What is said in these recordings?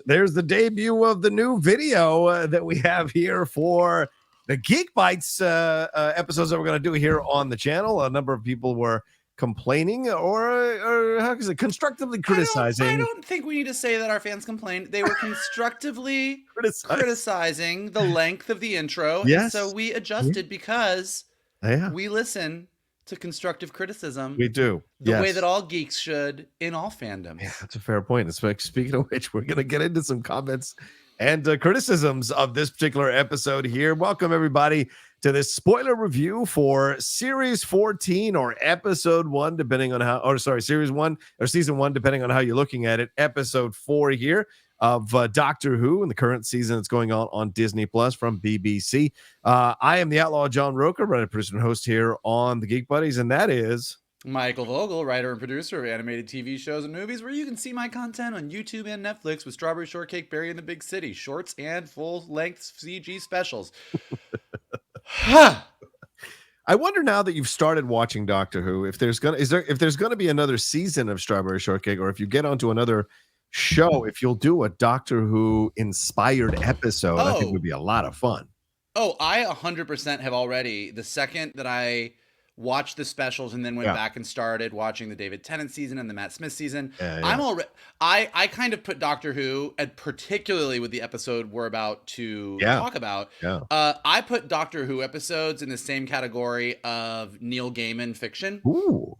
there's the debut of the new video that we have here for the Geek Bites episodes that we're going to do here on the channel. A number of people were complaining or how is it, constructively criticizing. I don't think we need to say that our fans complained. They were constructively criticizing the length of the intro. Yes. And so we adjusted because we listen to constructive criticism. We do. The way that all geeks should in all fandoms. Yeah, that's a fair point. Speaking of which, we're going to get into some comments and criticisms of this particular episode here. Welcome, everybody, to this spoiler review for Series 14 or Episode 1, depending on how, or sorry, Series 1 or Season 1, depending on how you're looking at it. Episode 4 here of Doctor Who in the current season that's going on Disney Plus from BBC. I am the Outlaw John Roker, writer, producer, and host here on the Geek Buddies, and that is Michael Vogel, writer and producer of animated TV shows and movies, where you can see my content on YouTube and Netflix with Strawberry Shortcake, Berry in the Big City, shorts and full-length CG specials. I wonder now that you've started watching Doctor Who, if there's gonna be another season of Strawberry Shortcake, or if you get onto another show, if you'll do a Doctor Who inspired episode. I think would be a lot of fun. Oh, I 100% have already. The second that I watched the specials and then went back and started watching the David Tennant season and the Matt Smith season, I'm already. I kind of put Doctor Who, and particularly with the episode we're about to talk about. I put Doctor Who episodes in the same category of Neil Gaiman fiction. Ooh.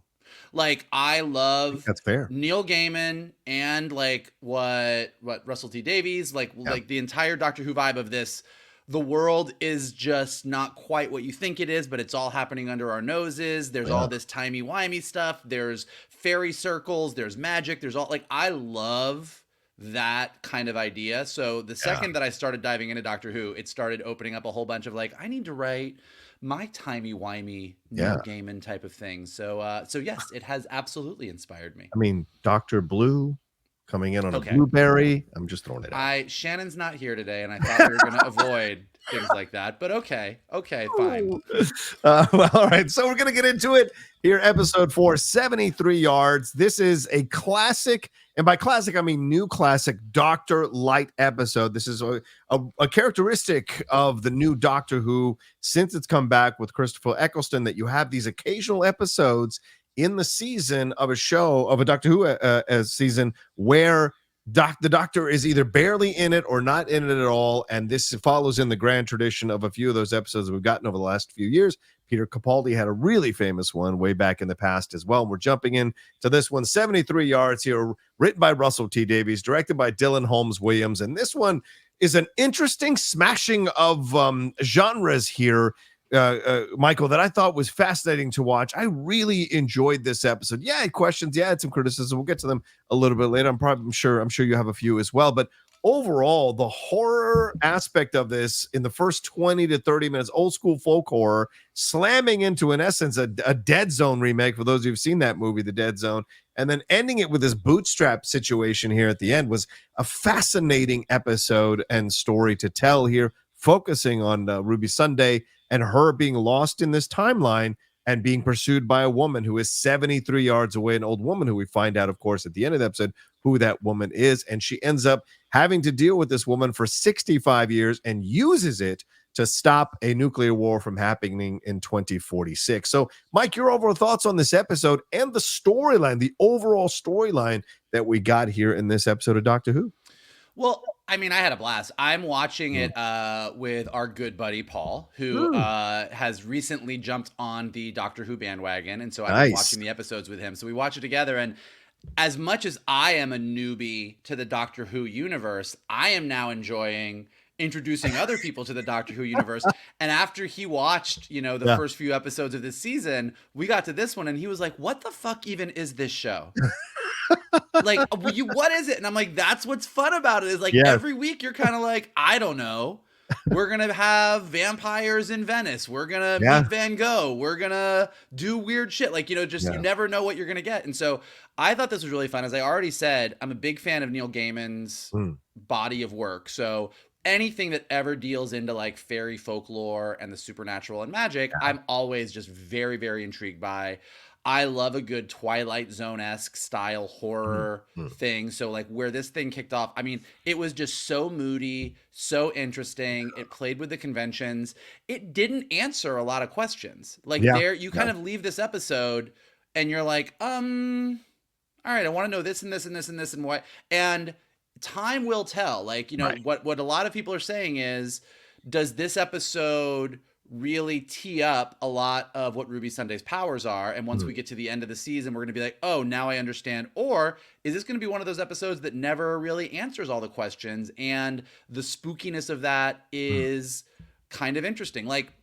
Like, I love that's fair. Neil Gaiman and like what Russell T Davies, like the entire Doctor Who vibe of this. The world is just not quite what you think it is, but it's all happening under our noses. There's all this timey-wimey stuff. There's fairy circles. There's magic. There's all, like, I love that kind of idea. So the second that I started diving into Doctor Who, it started opening up a whole bunch of like, I need to write my timey-wimey Neil Gaiman type of thing. So yes, it has absolutely inspired me. I mean, Dr. Blue coming in on a blueberry. I'm just throwing it out. Shanon's not here today, and I thought we were going to avoid things like that. But okay, fine. Well, all right. So we're going to get into it here. Episode 4, 73 yards. This is a classic, and by classic I mean new classic Doctor Light episode. This is a characteristic of the new Doctor Who since it's come back with Christopher Eccleston, that you have these occasional episodes in the season of a show, of a Doctor Who season, where the Doctor is either barely in it or not in it at all. And this follows in the grand tradition of a few of those episodes we've gotten over the last few years. Peter Capaldi had a really famous one way back in the past as well. And we're jumping in to this one, 73 yards here, written by Russell T Davies, directed by Dylan Holmes Williams. And this one is an interesting smashing of genres here, Michael, that I thought was fascinating to watch. I really enjoyed this episode. Yeah, I had questions. Yeah, I had some criticism. We'll get to them a little bit later. I'm sure you have a few as well. But overall, the horror aspect of this in the first 20 to 30 minutes, old school folk horror, slamming into, in essence, a Dead Zone remake, for those who've seen that movie, The Dead Zone, and then ending it with this bootstrap situation here at the end, was a fascinating episode and story to tell here, focusing on Ruby Sunday and her being lost in this timeline and being pursued by a woman who is 73 yards away, an old woman who we find out, of course, at the end of the episode, who that woman is. And she ends up having to deal with this woman for 65 years and uses it to stop a nuclear war from happening in 2046. So, Mike, your overall thoughts on this episode and the storyline, the overall storyline that we got here in this episode of Doctor Who? Well, I mean, I had a blast. I'm watching it with our good buddy Paul, who has recently jumped on the Doctor Who bandwagon, and so I've been watching the episodes with him. So we watch it together, and as much as I am a newbie to the Doctor Who universe, I am now enjoying introducing other people to the Doctor Who universe. And after he watched, the first few episodes of this season, we got to this one, and he was like, "What the fuck even is this show?" Like, what is it? And I'm like, that's what's fun about it, is like every week you're kind of like, I don't know. We're going to have vampires in Venice. We're going to meet Van Gogh. We're going to do weird shit. Like, you never know what you're going to get. And so I thought this was really fun. As I already said, I'm a big fan of Neil Gaiman's body of work. So anything that ever deals into like fairy folklore and the supernatural and magic, I'm always just very, very intrigued by. I love a good Twilight Zone-esque style horror thing. So like where this thing kicked off, I mean, it was just so moody, so interesting. It played with the conventions. It didn't answer a lot of questions. Like you kind of leave this episode and you're like, all right, I want to know this and this and this and this and what. And time will tell. Like, you know, what a lot of people are saying is, does this episode really tee up a lot of what Ruby Sunday's powers are? And once we get to the end of the season, we're going to be like, oh, now I understand. Or is this going to be one of those episodes that never really answers all the questions? And the spookiness of that is kind of interesting. Like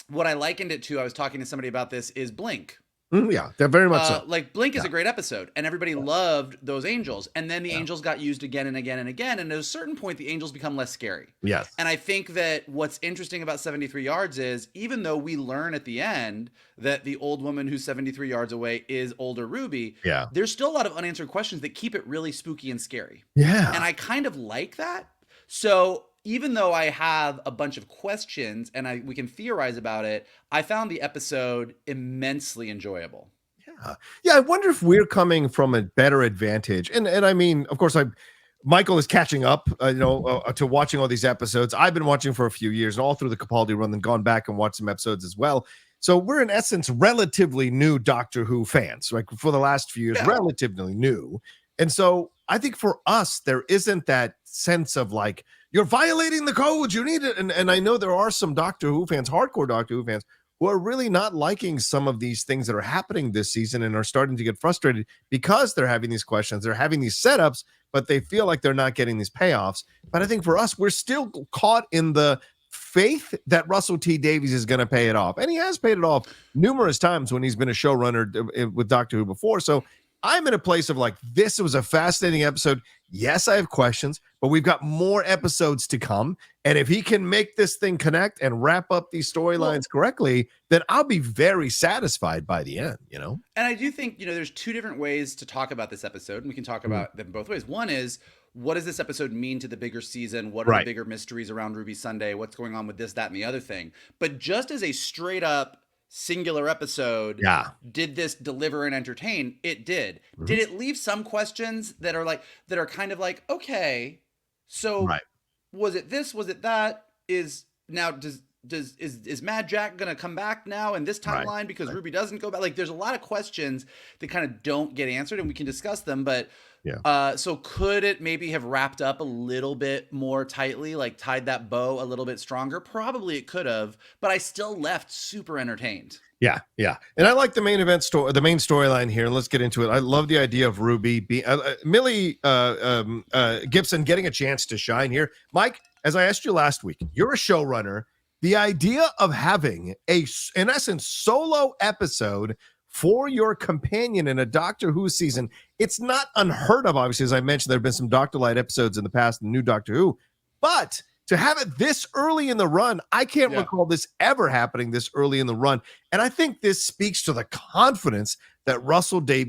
what I likened it to, I was talking to somebody about this, is Blink. Yeah, they're very much so. Like Blink is a great episode, and everybody loved those angels. And then the angels got used again and again and again. And at a certain point, the angels become less scary. Yes. And I think that what's interesting about 73 Yards is, even though we learn at the end that the old woman who's 73 yards away is older Ruby, there's still a lot of unanswered questions that keep it really spooky and scary. Yeah. And I kind of like that. So even though I have a bunch of questions and we can theorize about it, I found the episode immensely enjoyable. Yeah. I wonder if we're coming from a better advantage. And I mean, of course, Michael is catching up, to watching all these episodes. I've been watching for a few years, and all through the Capaldi run, and gone back and watched some episodes as well. So we're in essence relatively new Doctor Who fans, right? For the last few years, relatively new. And so I think for us, there isn't that sense of like, you're violating the code, you need it. And I know there are some Doctor Who fans, hardcore Doctor Who fans, who are really not liking some of these things that are happening this season and are starting to get frustrated because they're having these questions, they're having these setups, but they feel like they're not getting these payoffs. But I think for us, we're still caught in the faith that Russell T Davies is going to pay it off. And he has paid it off numerous times when he's been a showrunner with Doctor Who before. So I'm in a place of like, this was a fascinating episode. Yes, I have questions, but we've got more episodes to come. And if he can make this thing connect and wrap up these storylines correctly, then I'll be very satisfied by the end, you know? And I do think, there's two different ways to talk about this episode, and we can talk about them both ways. One is, what does this episode mean to the bigger season? What are the bigger mysteries around Ruby Sunday? What's going on with this, that, and the other thing? But just as a straight up singular episode, did this deliver and entertain? It did. Did it leave some questions that are kind of like, okay, so was it this, was it that? Is Mad Jack gonna come back now in this timeline because Ruby doesn't go back? Like, there's a lot of questions that kind of don't get answered, and we can discuss them. But so could it maybe have wrapped up a little bit more tightly, like tied that bow a little bit stronger? Probably it could have, but I still left super entertained. Yeah. And I like the main event story, the main storyline here. And let's get into it. I love the idea of Ruby Millie Gibson getting a chance to shine here. Mike, as I asked you last week, you're a showrunner. The idea of having in essence, solo episode for your companion in a Doctor Who season, it's not unheard of. Obviously, as I mentioned, there have been some Dr. Light episodes in the past, the new Doctor Who, but to have it this early in the run, I can't recall this ever happening this early in the run. And I think this speaks to the confidence that Russell T.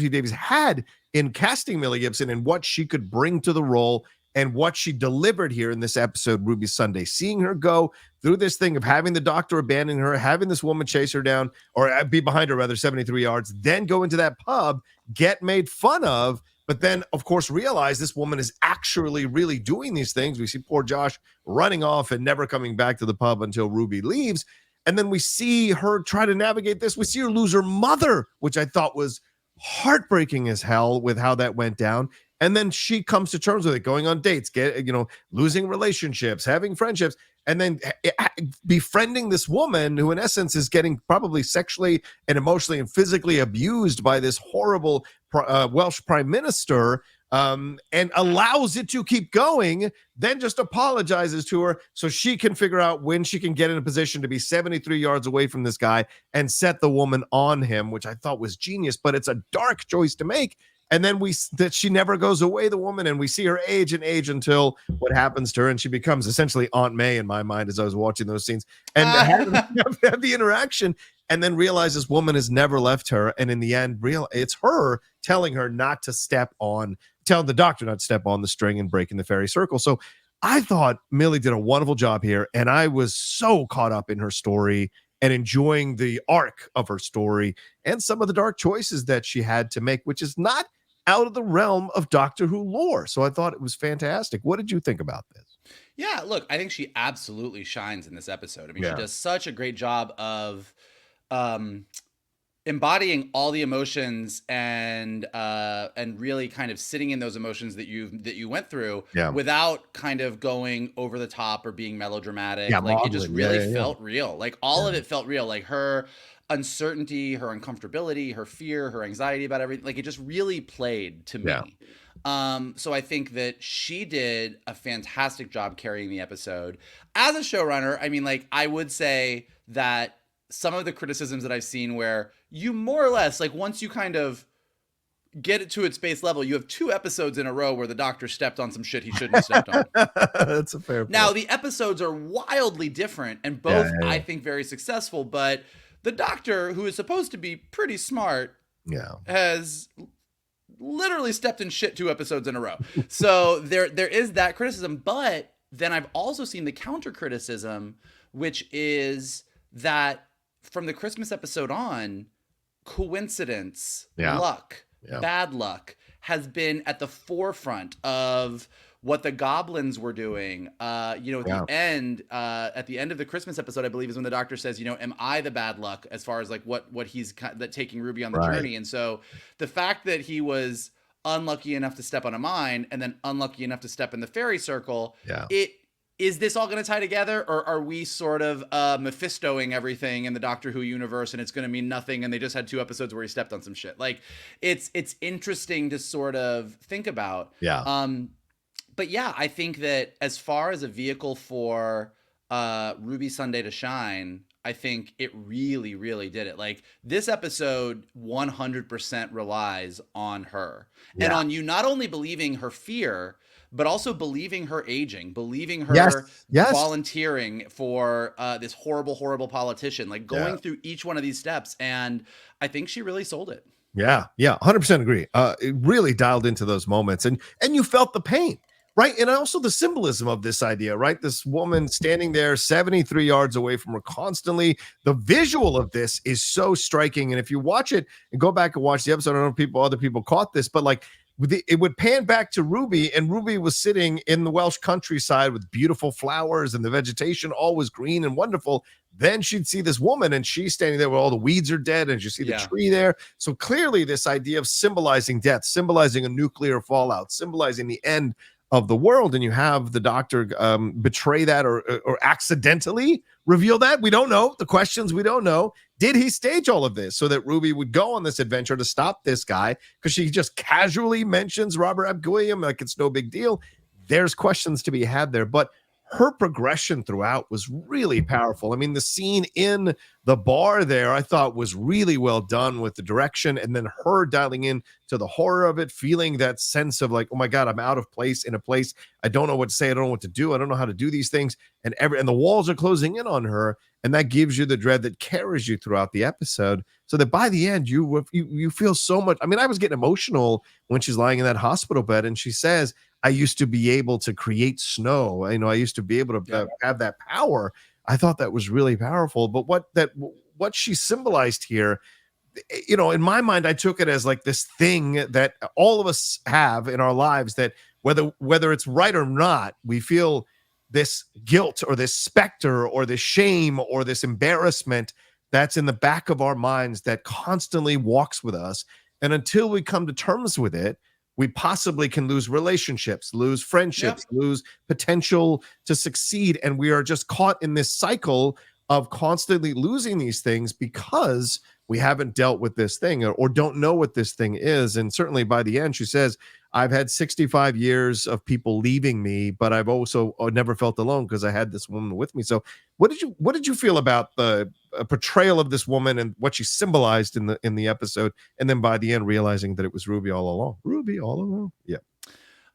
Davies had in casting Millie Gibson and what she could bring to the role and what she delivered here in this episode, Ruby Sunday. Seeing her go through this thing of having the doctor abandon her, having this woman chase her down, or be behind her rather, 73 yards, then go into that pub, get made fun of, but then, of course, realize this woman is actually really doing these things. We see poor Josh running off and never coming back to the pub until Ruby leaves. And then we see her try to navigate this. We see her lose her mother, which I thought was heartbreaking as hell with how that went down. And then she comes to terms with it, going on dates, losing relationships, having friendships, and then befriending this woman who in essence is getting probably sexually and emotionally and physically abused by this horrible Welsh prime minister, and allows it to keep going, then just apologizes to her so she can figure out when she can get in a position to be 73 yards away from this guy and set the woman on him, which I thought was genius, but it's a dark choice to make. And then that she never goes away, the woman, and we see her age and age until what happens to her, and she becomes essentially Aunt May in my mind as I was watching those scenes, and have the interaction, and then realize this woman has never left her, and in the end, it's her telling her not to tell the doctor not to step on the string and breaking the fairy circle. So I thought Millie did a wonderful job here, and I was so caught up in her story and enjoying the arc of her story and some of the dark choices that she had to make, which is not out of the realm of Doctor Who lore. So I thought it was fantastic. What did you think about this? Yeah, look, I think she absolutely shines in this episode. I mean, she Yeah. does such a great job of um embodying all the emotions and really kind of sitting in those emotions that you went through Yeah. without kind of going over the top or being melodramatic. Yeah, Like it just maudlin. Yeah, really yeah, yeah. felt real. Like all of Yeah. it felt real. Like her uncertainty, her uncomfortability, her fear, her anxiety about everything. Like it just really played to Yeah. me. So I think that she did a fantastic job carrying the episode. As a showrunner, I mean, like I would say that some of the criticisms that I've seen where you more or less, like once you kind of get it to its base level, you have 2 episodes in a row where the Doctor stepped on some shit he shouldn't have stepped on. That's a fair point. Now, the episodes are wildly different and both, I think, very successful, but the Doctor, who is supposed to be pretty smart, has literally stepped in shit 2 episodes in a row. So there is that criticism, but then I've also seen the counter criticism, which is that from the Christmas episode on, coincidence, luck, bad luck has been at the forefront of what the goblins were doing. At the end of the Christmas episode, I believe is when the Doctor says, am I the bad luck as far as like what he's that taking Ruby on the journey. And so the fact that he was unlucky enough to step on a mine and then unlucky enough to step in the fairy circle, is this all going to tie together, or are we sort of Mephistoing everything in the Doctor Who universe and it's going to mean nothing and they just had 2 episodes where he stepped on some shit? Like it's interesting to sort of think about. But yeah, I think that as far as a vehicle for Ruby Sunday to shine, I think it really, really did it. Like this episode 100% relies on her and on you not only believing her fear, but also believing her aging, believing her volunteering for this horrible, horrible politician, like going through each one of these steps. And I think she really sold it. Yeah, 100% agree. It really dialed into those moments and you felt the pain. Right. And also the symbolism of this idea, right? This woman standing there 73 yards away from her constantly. The visual of this is so striking. And if you watch it and go back and watch the episode, I don't know if other people caught this, but like it would pan back to Ruby, and Ruby was sitting in the Welsh countryside with beautiful flowers and the vegetation all was green and wonderful. Then she'd see this woman and she's standing there where all the weeds are dead and you see the tree there. So clearly this idea of symbolizing death, symbolizing a nuclear fallout, symbolizing the end of the world, and you have the Doctor betray that or accidentally reveal that. We don't know. The questions we don't know. Did he stage all of this so that Ruby would go on this adventure to stop this guy? Because she just casually mentions Robert Ap William like it's no big deal. There's questions to be had there, but her progression throughout was really powerful. I mean, the scene in the bar there, I thought was really well done with the direction, and then her dialing in to the horror of it, feeling that sense of like, oh my God, I'm out of place in a place. I don't know what to say. I don't know what to do. I don't know how to do these things. And the walls are closing in on her. And that gives you the dread that carries you throughout the episode. So that by the end, you feel so much. I mean, I was getting emotional when she's lying in that hospital bed and she says, I used to be able to create snow. I used to be able to have that power. I thought that was really powerful. But what she symbolized here, in my mind, I took it as like this thing that all of us have in our lives that whether it's right or not, we feel this guilt or this specter or this shame or this embarrassment that's in the back of our minds that constantly walks with us. And until we come to terms with it, we possibly can lose relationships, lose friendships, lose potential to succeed. And we are just caught in this cycle of constantly losing these things because we haven't dealt with this thing or don't know what this thing is. And certainly by the end, she says, I've had 65 years of people leaving me, but I've also never felt alone because I had this woman with me. So what did you feel about the portrayal of this woman and what she symbolized in the episode? And then by the end, realizing that it was Ruby all along. Ruby all along. Yeah.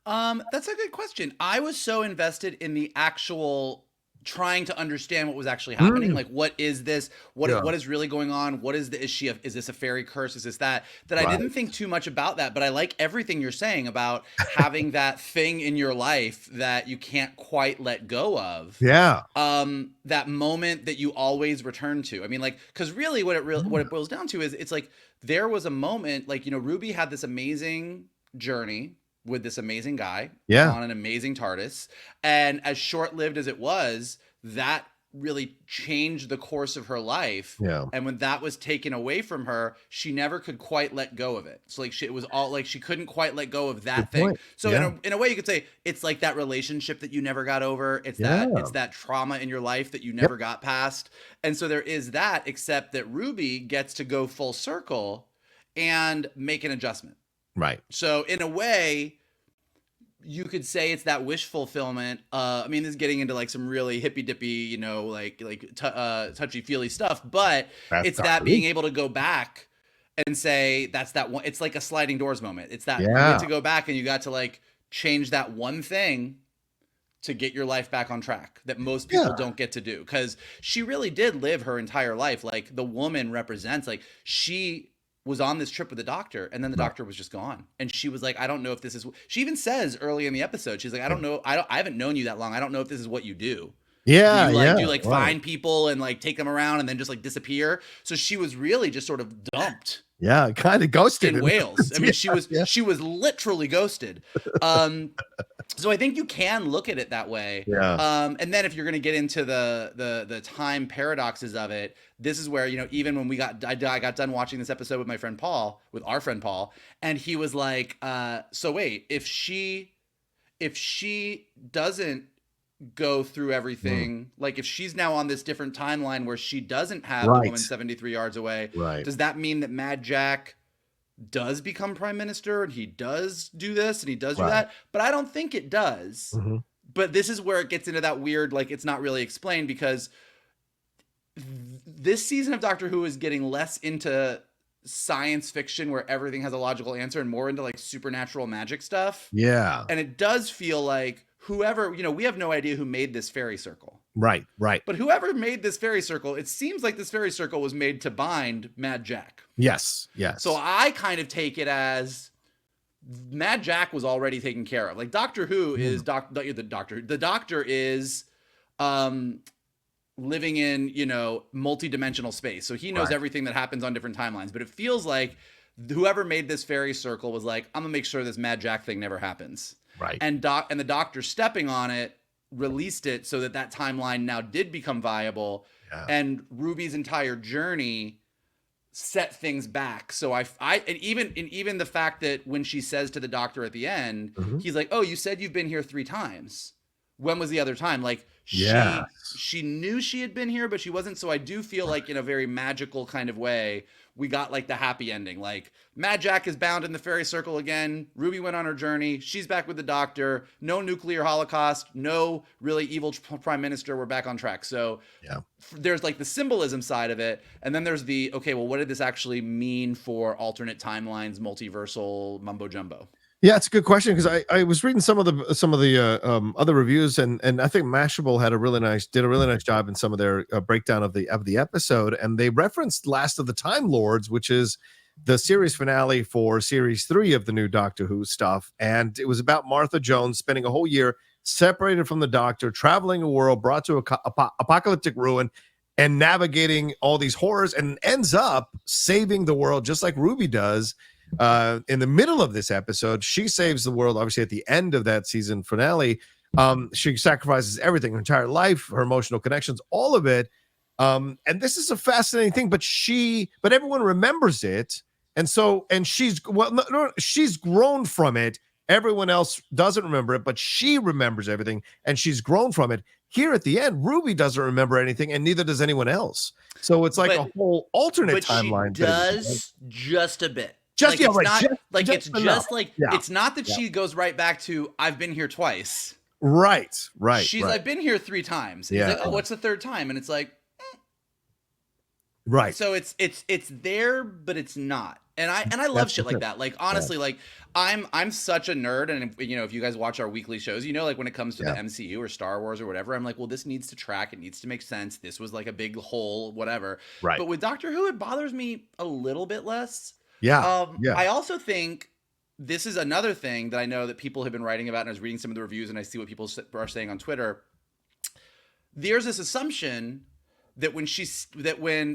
That's a good question. I was so invested in the actual trying to understand what was actually happening. Like, what is this? What is really going on? What is the, is this a fairy curse? Is this that I didn't think too much about that, but I like everything you're saying about having that thing in your life that you can't quite let go of. Yeah. That moment that you always return to. I mean, like, cause really what it boils down to is it's like, there was a moment, like, you know, Ruby had this amazing journey with this amazing guy on an amazing TARDIS. And as short-lived as it was, that really changed the course of her life. Yeah. And when that was taken away from her, she never could quite let go of it. So like it was all like, she couldn't quite let go of that thing. So in a way you could say it's like that relationship that you never got over. It's that trauma in your life that you never got past. And so there is that, except that Ruby gets to go full circle and make an adjustment. Right. So in a way, you could say it's that wish fulfillment. I mean, this is getting into like some really hippy dippy, you know, like touchy feely stuff, but it's that being able to go back and say that's that one. It's like a sliding doors moment. It's that you get to go back and you got to like change that one thing to get your life back on track that most people don't get to do, because she really did live her entire life. Like the woman represents, like she was on this trip with the doctor, and then the doctor was just gone. And she was like, I don't know if this is, she even says early in the episode, she's like, I don't know. I haven't known you that long. I don't know if this is what you do. Yeah. Do you like find people and like take them around and then just like disappear? So she was really just sort of dumped. Yeah. Kind of ghosted in Wales. I mean, she was literally ghosted. So I think you can look at it that way. Yeah. And then if you're going to get into the time paradoxes of it, this is where, you know, even when I got done watching this episode with our friend Paul, and he was like, so wait, if she doesn't go through everything, like if she's now on this different timeline where she doesn't have the woman 73 yards away, does that mean that Mad Jack does become prime minister and he does do this and he does do that? But I don't think it does. But this is where it gets into that weird, like, it's not really explained, because this season of Doctor Who is getting less into science fiction where everything has a logical answer and more into like supernatural magic stuff. Yeah. And it does feel like whoever, you know, we have no idea who made this fairy circle. Right. But whoever made this fairy circle, it seems like this fairy circle was made to bind Mad Jack. Yes. So I kind of take it as Mad Jack was already taken care of. Like Doctor Who is the Doctor is living in, you know, multi-dimensional space. So he knows everything that happens on different timelines. But it feels like whoever made this fairy circle was like, I'm gonna make sure this Mad Jack thing never happens. Right. And the Doctor stepping on it released it so that timeline now did become viable. And Ruby's entire journey set things back. So and even the fact that when she says to the Doctor at the end, he's like, oh, you said you've been here 3 times. When was the other time? Like she knew she had been here, but she wasn't. So I do feel like in a very magical kind of way, we got like the happy ending. Like Mad Jack is bound in the fairy circle again. Ruby went on her journey. She's back with the Doctor. No nuclear holocaust. No really evil prime minister. We're back on track. So there's like the symbolism side of it. And then there's the, okay, well, what did this actually mean for alternate timelines, multiversal mumbo jumbo? Yeah, it's a good question, because I was reading some of the other reviews, and I think Mashable did a really nice job in some of their breakdown of the episode, and they referenced Last of the Time Lords, which is the series finale for series 3 of the new Doctor Who stuff, and it was about Martha Jones spending a whole year separated from the Doctor, traveling a world, brought to apocalyptic ruin, and navigating all these horrors, and ends up saving the world just like Ruby does. In the middle of this episode, she saves the world. Obviously, at the end of that season finale, she sacrifices everything, her entire life, her emotional connections, all of it. And this is a fascinating thing. But everyone remembers it, and she's she's grown from it. Everyone else doesn't remember it, but she remembers everything, and she's grown from it. Here at the end, Ruby doesn't remember anything, and neither does anyone else. So it's like a whole alternate timeline. She does just a bit. It's not that she goes right back to I've been here twice. Right. I've been here 3 times. And he's like, oh, what's the 3rd time? And it's like, Right. So it's there, but it's not. And I love shit like that. Like honestly, like I'm such a nerd, and you know, if you guys watch our weekly shows, you know, like when it comes to the MCU or Star Wars or whatever, I'm like, well, this needs to track, it needs to make sense. This was like a big hole, whatever. Right. But with Doctor Who, it bothers me a little bit less. Yeah. I also think this is another thing that I know that people have been writing about, and I was reading some of the reviews and I see what people are saying on Twitter. There's this assumption that when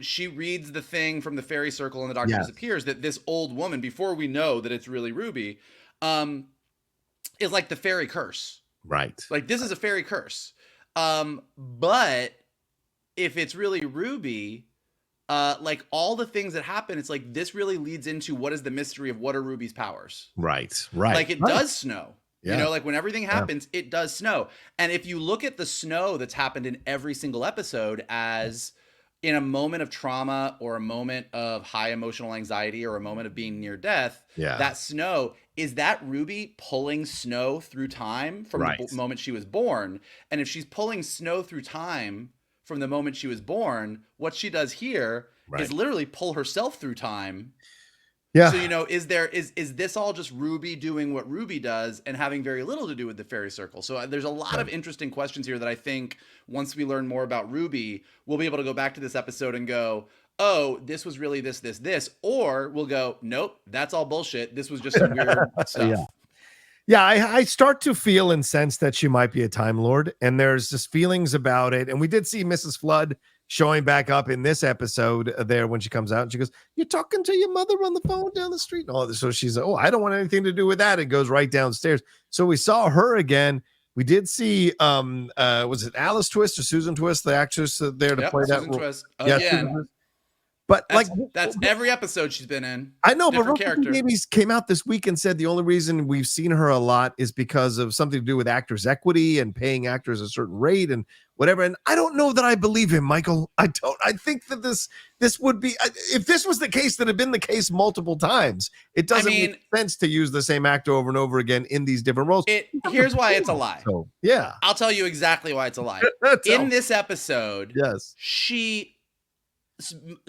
she reads the thing from the fairy circle and the Doctor disappears, that this old woman, before we know that it's really Ruby, is like the fairy curse. Right. Like this is a fairy curse. But if it's really Ruby, like all the things that happen, it's like this really leads into what is the mystery of what are Ruby's powers. Right. Like it does snow. You know, like when everything happens, it does snow. And if you look at the snow that's happened in every single episode as in a moment of trauma or a moment of high emotional anxiety or a moment of being near death, that snow, is that Ruby pulling snow through time from the moment she was born? And if she's pulling snow through time from the moment she was born, what she does here is literally pull herself through time. Yeah. So, you know, is this all just Ruby doing what Ruby does and having very little to do with the fairy circle? So there's a lot of interesting questions here that I think once we learn more about Ruby, we'll be able to go back to this episode and go, oh, this was really this, or we'll go, nope, that's all bullshit. This was just some weird stuff. Yeah, I start to feel and sense that she might be a Time Lord, and there's just feelings about it. And we did see Mrs. Flood showing back up in this episode there when she comes out, and she goes, "You're talking to your mother on the phone down the street." And all this. So she's, "Oh, I don't want anything to do with that." It goes right downstairs. So we saw her again. We did see, was it Alice Twist or Susan Twist, the actress there to play that role? Twist. Again. But that's every episode she's been in. I know, but Rocha Babies came out this week and said the only reason we've seen her a lot is because of something to do with actors' equity and paying actors a certain rate and whatever. And I don't know that I believe him, Michael. I don't. I think that this would be, if this was the case that had been the case multiple times, it doesn't make sense to use the same actor over and over again in these different roles. Here's why it's a lie. So, yeah, I'll tell you exactly why it's a lie. In this episode,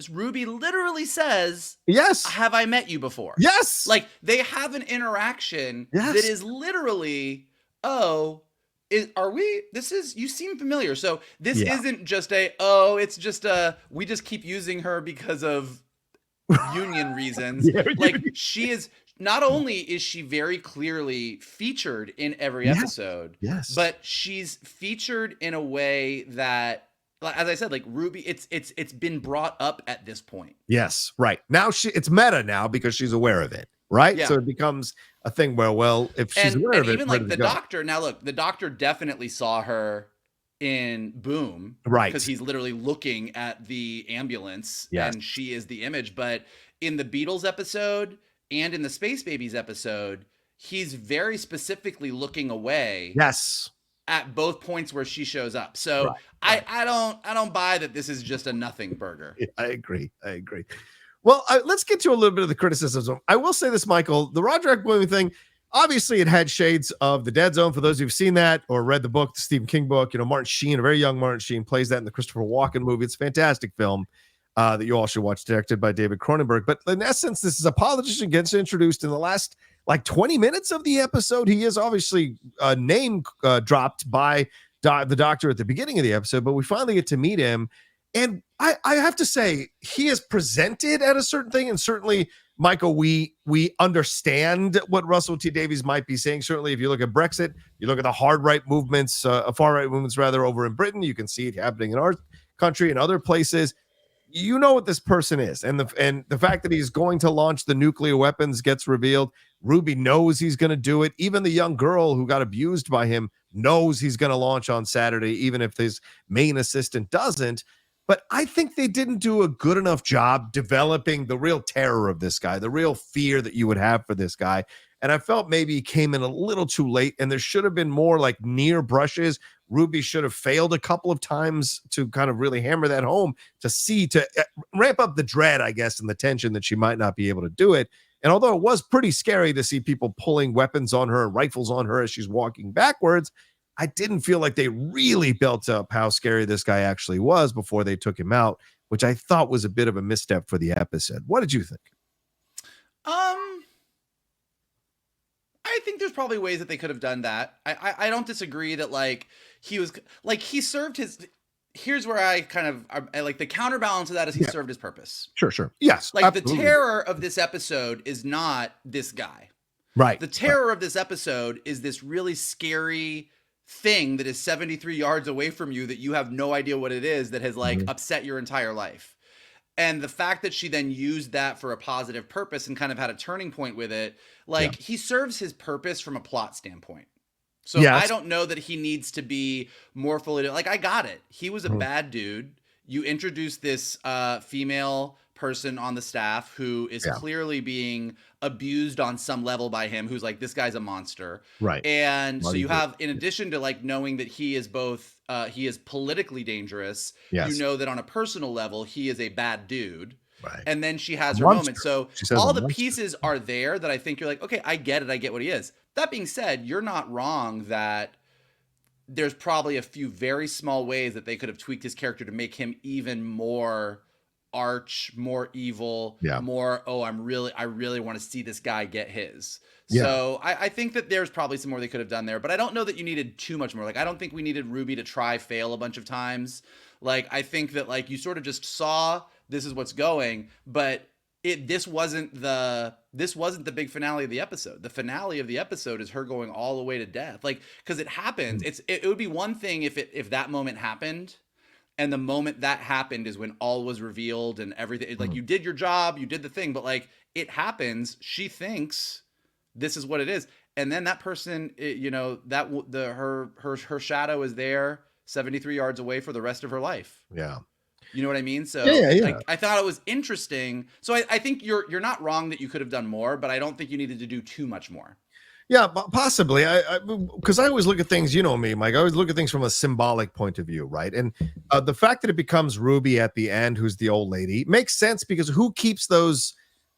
Ruby literally says, "Yes, have I met you before?" Yes, like they have an interaction that is literally, "Oh, are we? This is, you seem familiar." So this isn't just it's just we just keep using her because of union reasons. Like she is. Not only is she very clearly featured in every episode, but she's featured in a way that, as I said, like Ruby, it's been brought up at this point. Yes, right. Now it's meta now because she's aware of it, right? Yeah. So it becomes a thing where, well, if she's aware of it, even like the Doctor. Now, look, the Doctor definitely saw her in Boom, right? Because he's literally looking at the ambulance, and she is the image. But in the Beatles episode and in the Space Babies episode, he's very specifically looking away. Yes. At both points where she shows up. So I don't buy that this is just a nothing burger. Yeah, I agree. Well, let's get to a little bit of the criticism. I will say this, Michael, the Roderick Williams thing, obviously it had shades of The Dead Zone. For those who've seen that or read the book, the Stephen King book, you know, Martin Sheen, a very young Martin Sheen, plays that in the Christopher Walken movie. It's a fantastic film that you all should watch, directed by David Cronenberg. But in essence, this is a politician gets introduced in the last 20 minutes of the episode. He is obviously name dropped by the Doctor at the beginning of the episode, but we finally get to meet him. And I have to say, he is presented at a certain thing. And certainly, Michael, we understand what Russell T. Davies might be saying. Certainly, if you look at Brexit, you look at the far right movements rather, over in Britain, you can see it happening in our country and other places. You know what this person is, and the fact that he's going to launch the nuclear weapons gets revealed. Ruby knows he's going to do it. Even the young girl who got abused by him knows he's going to launch on Saturday, even if his main assistant doesn't. But I think they didn't do a good enough job developing the real terror of this guy, the real fear that you would have for this guy. And I felt maybe he came in a little too late, and there should have been more like near brushes. Ruby should have failed a couple of times to kind of really hammer that home to ramp up the dread, I guess, and the tension that she might not be able to do it. And although it was pretty scary to see people pulling weapons on her and rifles on her as she's walking backwards, I didn't feel like they really built up how scary this guy actually was before they took him out which I thought was a bit of a misstep for the episode. What did you think? I think there's probably ways that they could have done that. I don't disagree that like he was like he served his. Here's where I kind of I like the counterbalance of that is he served his purpose. Sure. Yes. Like absolutely. the terror of this episode is not this guy. Right. The terror of this episode is this really scary thing that is 73 yards away from you that you have no idea what it is that has like upset your entire life. And the fact that she then used that for a positive purpose and kind of had a turning point with it, like he serves his purpose from a plot standpoint. So I don't know that he needs to be more fully like I got it. He was a bad dude. You introduced this female person on the staff who is clearly being abused on some level by him, who's like, this guy's a monster. Right. And so you have, in addition to like knowing that he is both, he is politically dangerous, you know that on a personal level, he is a bad dude. Right. And then she has her moment. So all the pieces are there that I think you're like, okay, I get it. I get what he is. That being said, you're not wrong that there's probably a few very small ways that they could have tweaked his character to make him even more arch, more evil, more, I really want to see this guy get his. So I think that there's probably some more they could have done there, but I don't know that you needed too much more. Like, I don't think we needed Ruby to fail a bunch of times. Like, I think that like you sort of just saw this is what's going, but this wasn't the big finale of the episode. The finale of the episode is her going all the way to death. Like, because it happens. It would be one thing if that moment happened, and the moment that happened is when all was revealed and everything. Like, you did your job, you did the thing, but like it happens. She thinks this is what it is, and then that person, her shadow is there, 73 yards away for the rest of her life. Yeah. You know what I mean? So I thought it was interesting. So I think you're not wrong that you could have done more, but I don't think you needed to do too much more. Yeah, possibly. Because I always look at things, you know me, Mike. I always look at things from a symbolic point of view, right? And the fact that it becomes Ruby at the end, who's the old lady, makes sense because who keeps those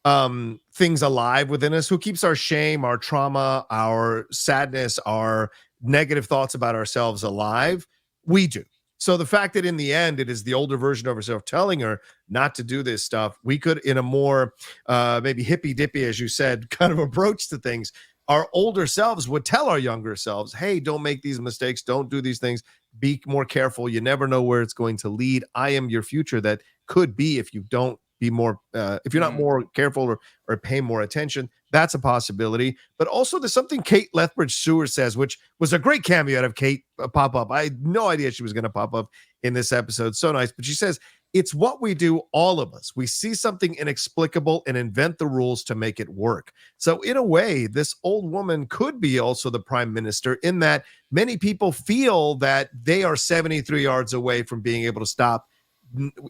things alive within us? Who keeps our shame, our trauma, our sadness, our negative thoughts about ourselves alive? We do. So the fact that in the end, it is the older version of herself telling her not to do this stuff, we could, in a more maybe hippy-dippy, as you said, kind of approach to things, our older selves would tell our younger selves, hey, don't make these mistakes. Don't do these things. Be more careful. You never know where it's going to lead. I am your future that could be if you don't be more, if you're not more careful or pay more attention. That's a possibility. But also there's something Kate Lethbridge-Stewart says, which was a great cameo out of Kate pop up. I had no idea she was going to pop up in this episode. So nice. But she says, it's what we do, all of us. We see something inexplicable and invent the rules to make it work. So in a way, this old woman could be also the prime minister, in that many people feel that they are 73 yards away from being able to stop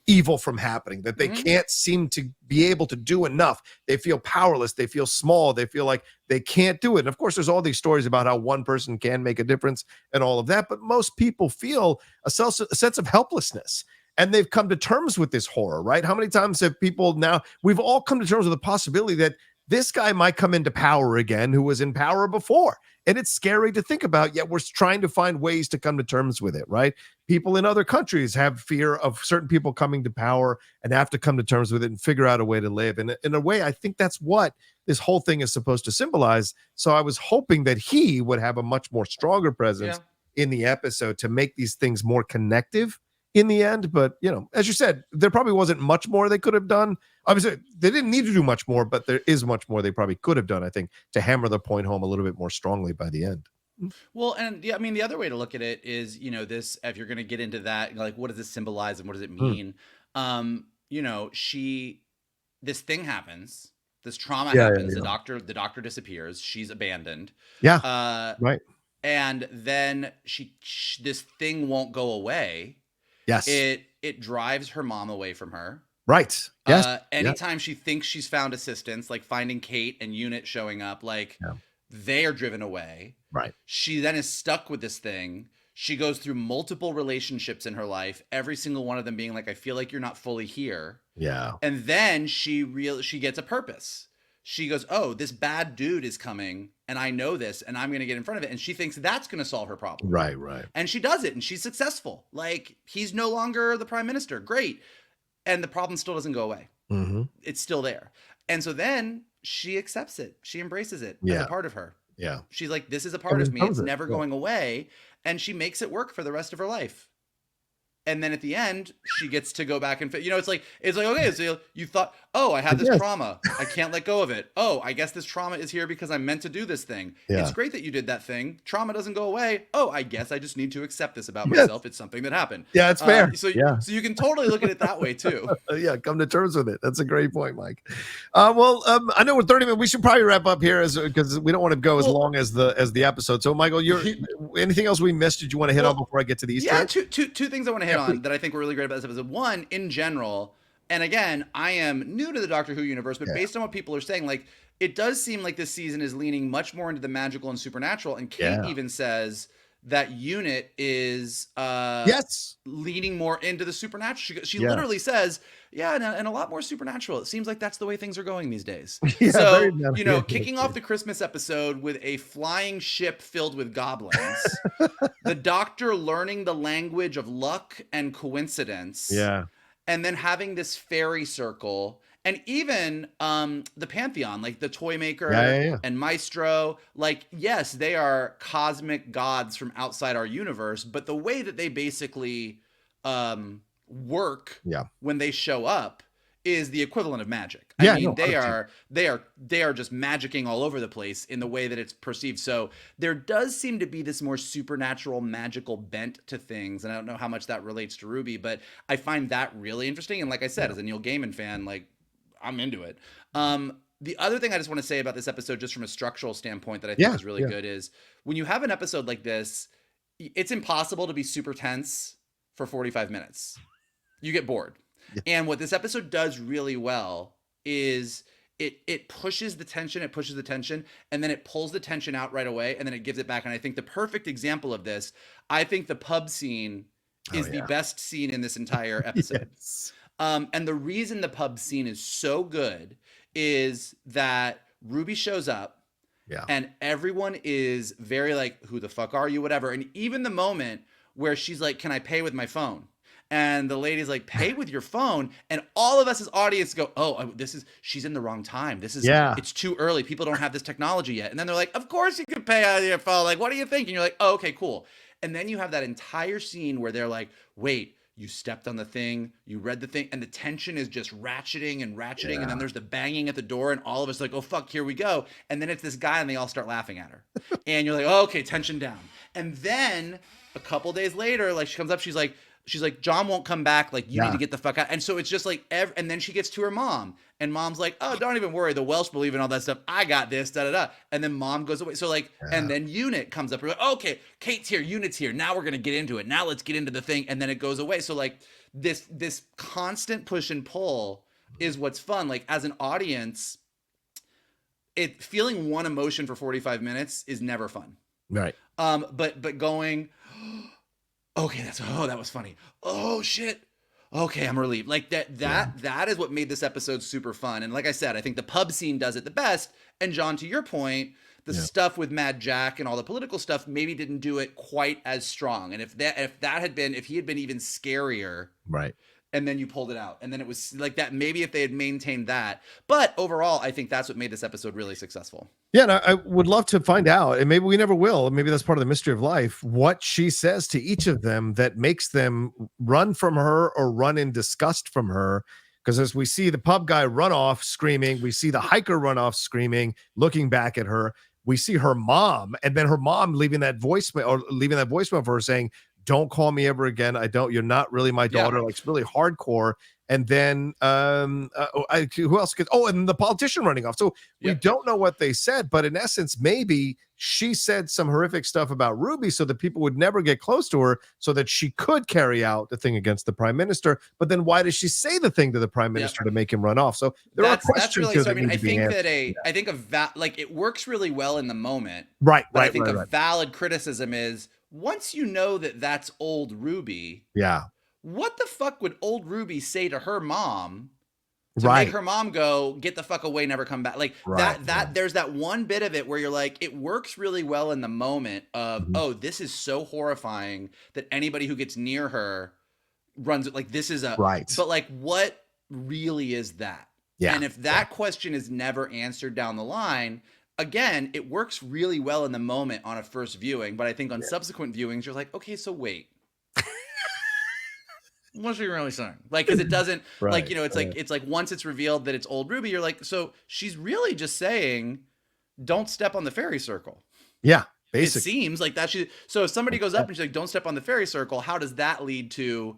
evil from happening, that they can't seem to be able to do enough. They feel powerless. They feel small. They feel like they can't do it. And of course, there's all these stories about how one person can make a difference and all of that. But most people feel a sense of helplessness. And they've come to terms with this horror, right? How many times have people now, we've all come to terms with the possibility that this guy might come into power again, who was in power before. And it's scary to think about, yet we're trying to find ways to come to terms with it, right? People in other countries have fear of certain people coming to power and have to come to terms with it and figure out a way to live. And in a way, I think that's what this whole thing is supposed to symbolize. So I was hoping that he would have a much more stronger presence in the episode to make these things more connective in the end. But, you know, as you said, there probably wasn't much more they could have done. Obviously, they didn't need to do much more, but there is much more they probably could have done, I think, to hammer the point home a little bit more strongly by the end. Well, and yeah, I mean, the other way to look at it is, you know, this, if you're going to get into that, like, what does this symbolize and what does it mean? You know, this thing happens, this trauma happens, the doctor disappears, she's abandoned. Right. And then this thing won't go away. Yes. It drives her mom away from her. Right. Yes. Anytime she thinks she's found assistance, like finding Kate and Unit showing up, like they are driven away. Right. She then is stuck with this thing. She goes through multiple relationships in her life, every single one of them being like, I feel like you're not fully here. Yeah. And then she gets a purpose. She goes, oh, this bad dude is coming, and I know this, and I'm going to get in front of it. And she thinks that's going to solve her problem. Right. And she does it, and she's successful. Like, he's no longer the prime minister. Great. and the problem still doesn't go away. Mm-hmm. It's still there. And so then she accepts it. She embraces it as a part of her. Yeah. She's like, this is a part of me. It's never going away. And she makes it work for the rest of her life. And then at the end, she gets to go back and, you know, it's like, okay, so you thought, oh, I have this trauma. I can't let go of it. Oh, I guess this trauma is here because I'm meant to do this thing. Yeah. It's great that you did that thing. Trauma doesn't go away. Oh, I guess I just need to accept this about myself. It's something that happened. Yeah, it's fair. So you can totally look at it that way too. Yeah, come to terms with it. That's a great point, Mike. I know we're 30 minutes. We should probably wrap up here because we don't want to go as long as the episode. So, Michael, anything else we missed? Did you want to hit on before I get to the Easter egg? Two things I want to hit on that I think were really great about this episode. One, in general, and again, I am new to the Doctor Who universe, but based on what people are saying, like, it does seem like this season is leaning much more into the magical and supernatural. And Kate even says that Unit is leaning more into the supernatural. She literally says, and a lot more supernatural. It seems like that's the way things are going these days. So, you know, kicking off the Christmas episode with a flying ship filled with goblins, the Doctor learning the language of luck and coincidence. Yeah. And then having this fairy circle, and even the Pantheon, like the Toymaker and Maestro, like, yes, they are cosmic gods from outside our universe, but the way that they basically work when they show up is the equivalent of magic. I mean, they are just magicking all over the place in the way that it's perceived. So there does seem to be this more supernatural, magical bent to things, and I don't know how much that relates to Ruby, but I find that really interesting. And like I said, as a Neil Gaiman fan, like, I'm into it. The other thing I just want to say about this episode, just from a structural standpoint that I think is really good, is when you have an episode like this, it's impossible to be super tense for 45 minutes. You get bored. Yeah. And what this episode does really well is it pushes the tension, and then it pulls the tension out right away, and then it gives it back. And I think the perfect example of this, I think the pub scene is the best scene in this entire episode. And the reason the pub scene is so good is that Ruby shows up and everyone is very like, who the fuck are you, whatever. And even the moment where she's like, can I pay with my phone? And the lady's like, pay with your phone. And all of us as audience go, oh, she's in the wrong time. It's too early. People don't have this technology yet. And then they're like, of course you can pay out of your phone. Like, what do you think? And you're like, oh, okay, cool. And then you have that entire scene where they're like, wait, you stepped on the thing, you read the thing, and the tension is just ratcheting and ratcheting. And then there's the banging at the door, and all of us are like, oh, fuck, here we go. And then it's this guy, and they all start laughing at her. And you're like, oh, okay, tension down. And then a couple days later, like, she comes up, she's like, John won't come back. Like, you need to get the fuck out. And so it's just like, and then she gets to her mom, and mom's like, oh, don't even worry. The Welsh believe in all that stuff. I got this, da-da-da. And then mom goes away. So like, and then Unit comes up. We're like, okay, Kate's here, Unit's here. Now we're going to get into it. Now let's get into the thing. And then it goes away. So like this constant push and pull is what's fun. Like, as an audience, feeling one emotion for 45 minutes is never fun. Right. But going, okay, that was funny. Oh shit. Okay, I'm relieved. Like that is what made this episode super fun. And like I said, I think the pub scene does it the best. And John, to your point, the stuff with Mad Jack and all the political stuff maybe didn't do it quite as strong. And if he had been even scarier, right? And then you pulled it out, and then it was like that. Maybe if they had maintained that, but overall, I think that's what made this episode really successful. Yeah, and I would love to find out, and maybe we never will. Maybe that's part of the mystery of life. What she says to each of them that makes them run from her or run in disgust from her. Because as we see the pub guy run off screaming, we see the hiker run off screaming, looking back at her. We see her mom, and then her mom leaving that voicemail for her saying, don't call me ever again. You're not really my daughter. Like, it's really hardcore. And then who else and the politician running off. So we don't know what they said, but in essence, maybe she said some horrific stuff about Ruby so that people would never get close to her, so that she could carry out the thing against the prime minister. But then why does she say the thing to the prime minister to make him run off? So there are questions. That's really, so I mean, I think it works really well in the moment. Right. But I think a valid criticism is, once you know that that's old Ruby, what the fuck would old Ruby say to her mom to make her mom go, get the fuck away, never come back? Like there's that one bit of it where you're like, it works really well in the moment of, oh, this is so horrifying that anybody who gets near her runs it. Like this is a right. But like, what really is that? Yeah. And if that question is never answered down the line, again, it works really well in the moment on a first viewing. But I think on subsequent viewings, you're like, okay, so wait. What's she really saying? Like, because it doesn't, like, you know, it's like once it's revealed that it's old Ruby, you're like, so she's really just saying, don't step on the fairy circle. Yeah, basically. It seems like that. So if somebody goes up and she's like, don't step on the fairy circle, how does that lead to,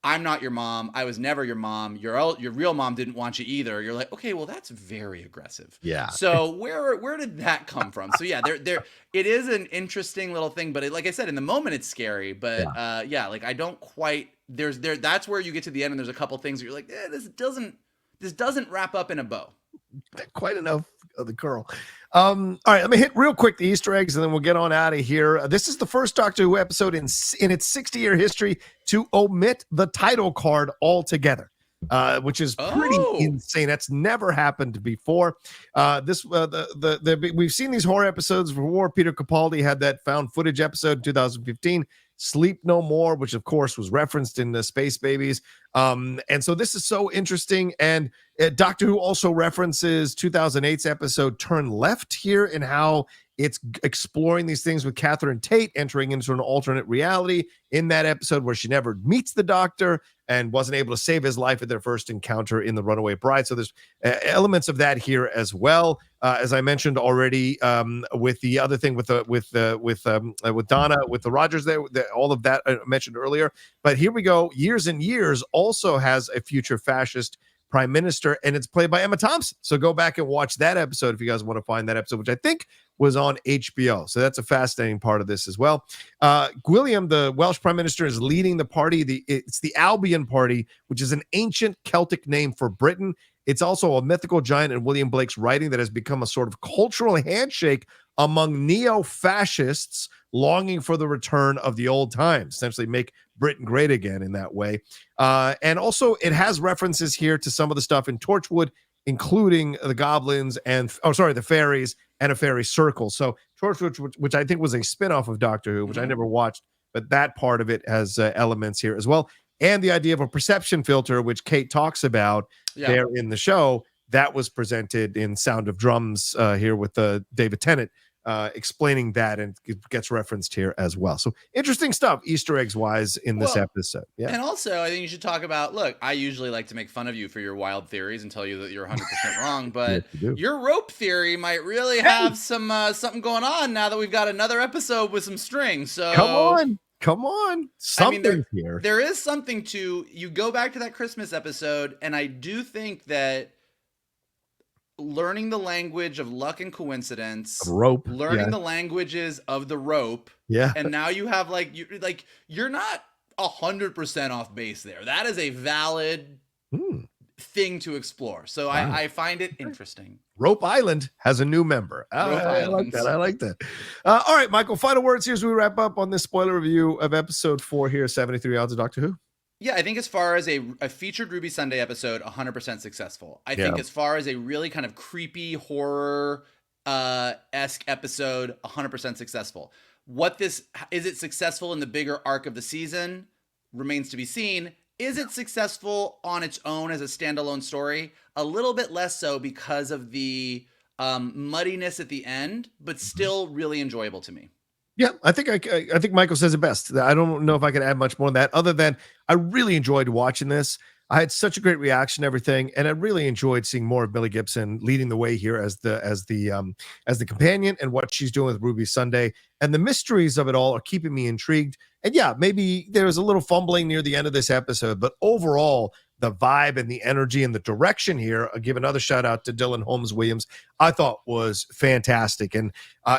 I'm not your mom. I was never your mom. Your real mom didn't want you either. You're like, okay, well, that's very aggressive. Yeah. So where did that come from? So yeah, it is an interesting little thing, but like I said, in the moment it's scary. But yeah, like I don't quite. That's where you get to the end, and there's a couple things that you're like, this doesn't wrap up in a bow. Quite enough of the curl. All right, let me hit real quick the Easter eggs, and then we'll get on out of here. This is the first Doctor Who episode in its 60-year history to omit the title card altogether, which is pretty insane. That's never happened before. We've seen these horror episodes before. Peter Capaldi had that found footage episode in 2015. Sleep No More, which of course was referenced in the Space Babies. And so this is so interesting. And Doctor Who also references 2008's episode Turn Left here, and how it's exploring these things with Catherine Tate entering into an alternate reality in that episode where she never meets the Doctor and wasn't able to save his life at their first encounter in The Runaway Bride. So there's elements of that here as well. As I mentioned already, with the other thing with Donna, with the Rogers there, all of that I mentioned earlier. But here we go. Years and Years also has a future fascist prime minister, and it's played by Emma Thompson. So go back and watch that episode if you guys want to find that episode, which I think was on HBO. So that's a fascinating part of this as well. William, the Welsh prime minister, is leading the party. It's the Albion Party, which is an ancient Celtic name for Britain. It's also a mythical giant in William Blake's writing that has become a sort of cultural handshake among neo-fascists longing for the return of the old times, essentially make Britain great again in that way. And also it has references here to some of the stuff in Torchwood, including the goblins and, the fairies and a fairy circle. So Torchwood, which I think was a spin-off of Doctor Who, which I never watched, but that part of it has elements here as well. And the idea of a perception filter, which Kate talks about there in the show, that was presented in Sound of Drums here with David Tennant explaining that, and it gets referenced here as well. So interesting stuff, Easter eggs wise, in this episode. Yeah. And also, I think you should talk about, look, I usually like to make fun of you for your wild theories and tell you that you're 100% wrong, but your rope theory might really have some something going on now that we've got another episode with some string. So Come on. Something here. There is something to, you go back to that Christmas episode, and I do think that learning the language of luck and coincidence, rope, learning the languages of the rope, and now you have you're not 100% off base there. That is a valid thing to explore. So I find it interesting. Rope Island has a new member. I like that. All right, Michael, final words here as we wrap up on this spoiler review of episode 4 here, 73 odds of Doctor Who. Yeah, I think as far as a featured Ruby Sunday episode, 100% successful. I think as far as a really kind of creepy horror esque episode, 100% successful. Is it successful in the bigger arc of the season? Remains to be seen. Is it successful on its own as a standalone story? A little bit less so because of the muddiness at the end, but still really enjoyable to me. Yeah, I think Michael says it best. I don't know if I can add much more than that, other than I really enjoyed watching this. I had such a great reaction to everything, and I really enjoyed seeing more of Millie Gibson leading the way here as the companion, and what she's doing with Ruby Sunday. And the mysteries of it all are keeping me intrigued. And yeah, maybe there was a little fumbling near the end of this episode, but overall, the vibe and the energy and the direction here, I'll give another shout out to Dylan Holmes Williams, I thought was fantastic. And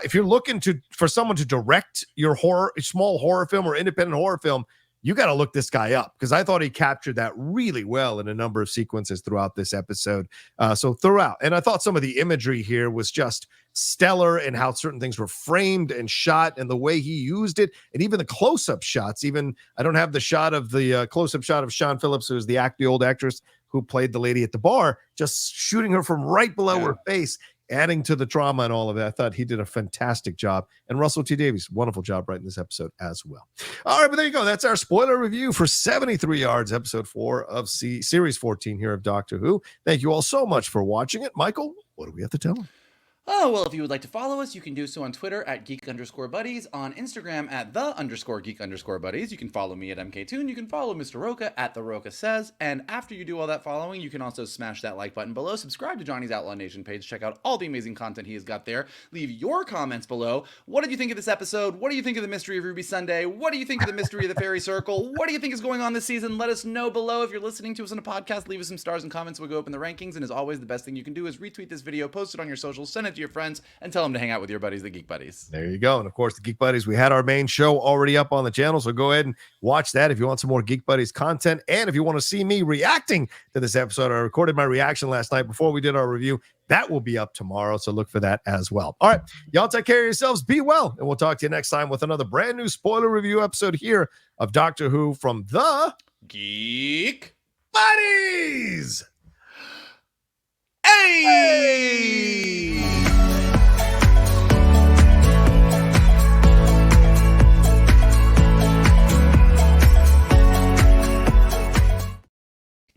if you're looking for someone to direct your small horror film or independent horror film, you got to look this guy up, because I thought he captured that really well in a number of sequences throughout this episode. And I thought some of the imagery here was just stellar, and how certain things were framed and shot, and the way he used it, and even the close-up shots. Even I don't have the shot of the close-up shot of Sean Phillips, who is the old actress who played the lady at the bar, just shooting her from right below her face. adding to the drama and all of that. I thought he did a fantastic job. And Russell T. Davies, wonderful job writing this episode as well. All right, but there you go. That's our spoiler review for 73 Yards, episode 4 of series 14 here of Doctor Who. Thank you all so much for watching it. Michael, what do we have to tell them? Oh, well, if you would like to follow us, you can do so on Twitter at Geek_Buddies, on Instagram at _Geek_Buddies. You can follow me at MKToon. You can follow Mr. Rocha at The Rocha Says. And after you do all that following, you can also smash that like button below, subscribe to Johnny's Outlaw Nation page, check out all the amazing content he has got there. Leave your comments below. What did you think of this episode? What do you think of the mystery of Ruby Sunday? What do you think of the mystery of the Fairy Circle? What do you think is going on this season? Let us know below. If you're listening to us on a podcast, leave us some stars and comments. We'll go up in the rankings. And as always, the best thing you can do is retweet this video, post it on your socials, send it to your friends, and tell them to hang out with your buddies, the Geek Buddies. There you go. And of course, the Geek Buddies, we had our main show already up on the channel, so go ahead and watch that if you want some more Geek Buddies content. And if you want to see me reacting to this episode, I recorded my reaction last night before we did our review. That will be up tomorrow, so look for that as well. All right, y'all take care of yourselves, be well, and we'll talk to you next time with another brand new spoiler review episode here of Doctor Who from the Geek Buddies. Hey!